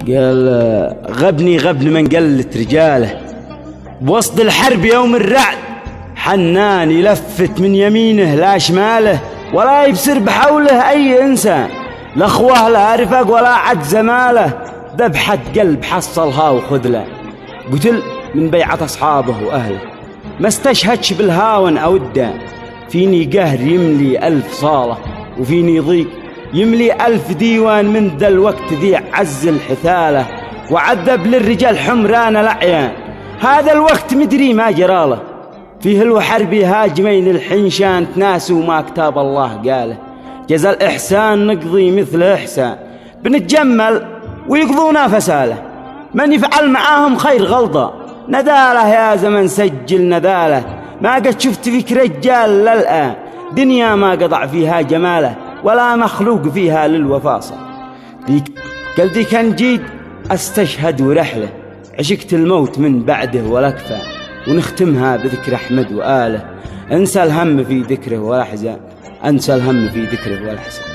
قال غبني غبن من قلت رجاله، بوسط الحرب يوم الرعد حنان يلفت من يمينه لا شماله، ولا يبصر بحوله أي إنسان، لا أخوه لا رفق ولا عد زماله، ذبحة قلب حصلها وخذله، قتل من بيعة أصحابه وأهله، ما استشهدش بالهاون أو الدان، فيني قهر يملي 1000 صالة، وفيني ضيق يملي 1000 ديوان، من ذا الوقت ذي عز الحثالة، وعذب للرجال حمران الأعيان، هذا الوقت مدري ما جراله، فيه الوحربي هاجمين الحنشان، تناسوا ما كتاب الله قاله، جزا الإحسان نقضي مثل إحسان، بنتجمل ويقضونا فساله، من يفعل معاهم خير غلطة، نداله يا زمن سجل نداله، ما قد شفت فيك رجال للآن، دنيا ما قضع فيها جماله، ولا مخلوق فيها للوفاصة، قلبي كان جيد استشهد ورحله، عشقت الموت من بعده ولا كفى، ونختمها بذكر أحمد وآله، انسى الهم في ذكره ولا حزان، انسى الهم في ذكره ولا حزان.